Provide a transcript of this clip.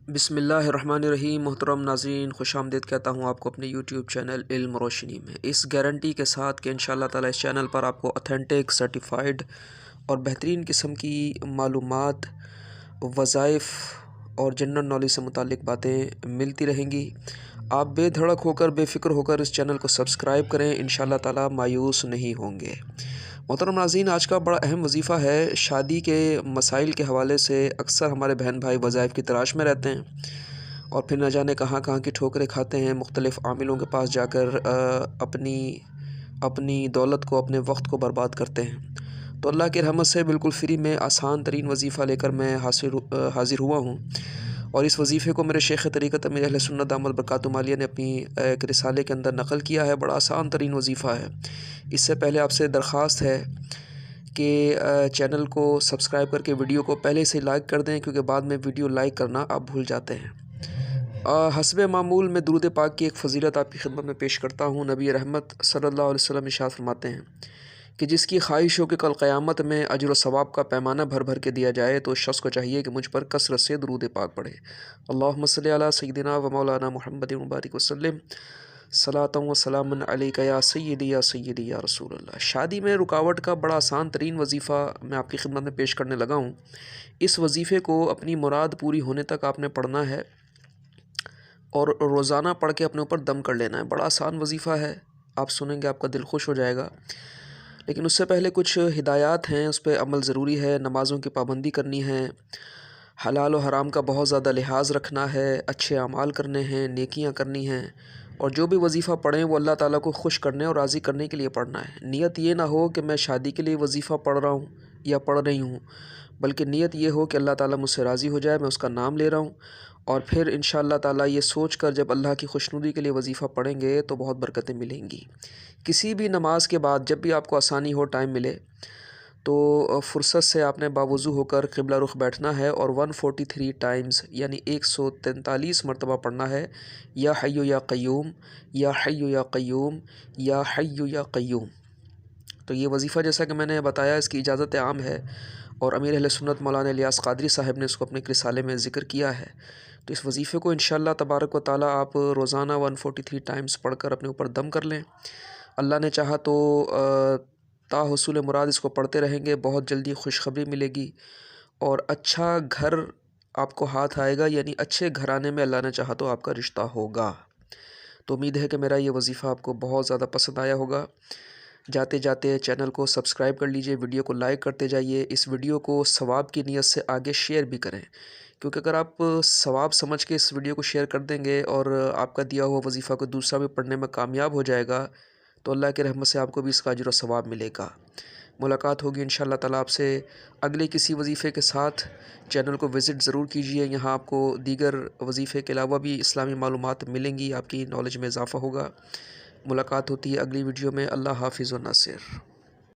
بسم اللہ الرحمن الرحیم۔ محترم ناظرین، خوش آمدید کہتا ہوں آپ کو اپنے یوٹیوب چینل علم روشنی میں، اس گارنٹی کے ساتھ کہ انشاءاللہ تعالی اس چینل پر آپ کو اتھینٹک، سرٹیفائیڈ اور بہترین قسم کی معلومات، وظائف اور جنرل نالج سے متعلق باتیں ملتی رہیں گی۔ آپ بے دھڑک ہو کر، بے فکر ہو کر اس چینل کو سبسکرائب کریں، انشاءاللہ تعالی مایوس نہیں ہوں گے۔ محترم ناظرین، آج کا بڑا اہم وظیفہ ہے۔ شادی کے مسائل کے حوالے سے اکثر ہمارے بہن بھائی وظائف کی تلاش میں رہتے ہیں اور پھر نہ جانے کہاں کہاں کی ٹھوکریں کھاتے ہیں، مختلف عاملوں کے پاس جا کر اپنی دولت کو، اپنے وقت کو برباد کرتے ہیں۔ تو اللہ کی رحمت سے بالکل فری میں آسان ترین وظیفہ لے کر میں حاضر ہوا ہوں، اور اس وظیفے کو میرے شیخ طریقت امیر اہل سنت دامت برکاتہم عالیہ نے اپنی ایک رسالے کے اندر نقل کیا ہے۔ بڑا آسان ترین وظیفہ ہے۔ اس سے پہلے آپ سے درخواست ہے کہ چینل کو سبسکرائب کر کے ویڈیو کو پہلے سے لائک کر دیں، کیونکہ بعد میں ویڈیو لائک کرنا آپ بھول جاتے ہیں۔ حسب معمول میں درود پاک کی ایک فضیلت آپ کی خدمت میں پیش کرتا ہوں۔ نبی رحمت صلی اللہ علیہ وسلم ارشاد فرماتے ہیں کہ جس کی خواہش ہو کہ کل قیامت میں اجر و ثواب کا پیمانہ بھر بھر کے دیا جائے، تو اس شخص کو چاہیے کہ مجھ پر کثرت سے درود پاک پڑھے۔ اللہم صلی علی سیدنا و مولانا محمد مبارک وسلم، صلاۃ و سلام علیک یا سیدی یا سیدی یا رسول اللہ۔ شادی میں رکاوٹ کا بڑا آسان ترین وظیفہ میں آپ کی خدمت میں پیش کرنے لگا ہوں۔ اس وظیفے کو اپنی مراد پوری ہونے تک آپ نے پڑھنا ہے اور روزانہ پڑھ کے اپنے اوپر دم کر لینا ہے۔ بڑا آسان وظیفہ ہے، آپ سنیں گے آپ کا دل خوش ہو جائے گا۔ لیکن اس سے پہلے کچھ ہدایات ہیں، اس پہ عمل ضروری ہے۔ نمازوں کی پابندی کرنی ہے، حلال و حرام کا بہت زیادہ لحاظ رکھنا ہے، اچھے اعمال کرنے ہیں، نیکیاں کرنی ہیں، اور جو بھی وظیفہ پڑھیں وہ اللہ تعالیٰ کو خوش کرنے اور راضی کرنے کے لیے پڑھنا ہے۔ نیت یہ نہ ہو کہ میں شادی کے لیے وظیفہ پڑھ رہا ہوں یا پڑھ رہی ہوں، بلکہ نیت یہ ہو کہ اللہ تعالیٰ مجھ سے راضی ہو جائے، میں اس کا نام لے رہا ہوں، اور پھر انشاءاللہ تعالیٰ یہ سوچ کر جب اللہ کی خوشنودی کے لیے وظیفہ پڑھیں گے تو بہت برکتیں ملیں گی۔ کسی بھی نماز کے بعد جب بھی آپ کو آسانی ہو، ٹائم ملے، تو فرصت سے آپ نے باوضو ہو کر قبلہ رخ بیٹھنا ہے اور 143 ٹائمز یعنی 143 مرتبہ پڑھنا ہے، یا حی یا قیوم، یا حی یا قیوم، یا حی یا قیوم۔ تو یہ وظیفہ جیسا کہ میں نے بتایا، اس کی اجازت عام ہے، اور امیر اہل سنت مولانا الیاس قادری صاحب نے اس کو اپنے رسالے میں ذکر کیا ہے۔ تو اس وظیفے کو انشاءاللہ تبارک و تعالیٰ آپ روزانہ 143 ٹائمز پڑھ کر اپنے اوپر دم کر لیں۔ اللہ نے چاہا تو تا حصول مراد اس کو پڑھتے رہیں گے، بہت جلدی خوشخبری ملے گی اور اچھا گھر آپ کو ہاتھ آئے گا، یعنی اچھے گھرانے میں اللہ نے چاہا تو آپ کا رشتہ ہوگا۔ تو امید ہے کہ میرا یہ وظیفہ آپ کو بہت زیادہ پسند آیا ہوگا۔ جاتے جاتے چینل کو سبسکرائب کر لیجئے، ویڈیو کو لائک کرتے جائیے، اس ویڈیو کو ثواب کی نیت سے آگے شیئر بھی کریں، کیونکہ اگر آپ ثواب سمجھ کے اس ویڈیو کو شیئر کر دیں گے اور آپ کا دیا ہوا وظیفہ کو دوسرا بھی پڑھنے میں کامیاب ہو جائے گا، تو اللہ کی رحمت سے آپ کو بھی اس کا اجر و ثواب ملے گا۔ ملاقات ہوگی انشاءاللہ تعالیٰ آپ سے اگلے کسی وظیفے کے ساتھ۔ چینل کو وزٹ ضرور کیجئے، یہاں آپ کو دیگر وظیفے کے علاوہ بھی اسلامی معلومات ملیں گی، آپ کی نالج میں اضافہ ہوگا۔ ملاقات ہوتی ہے اگلی ویڈیو میں۔ اللہ حافظ و ناصر۔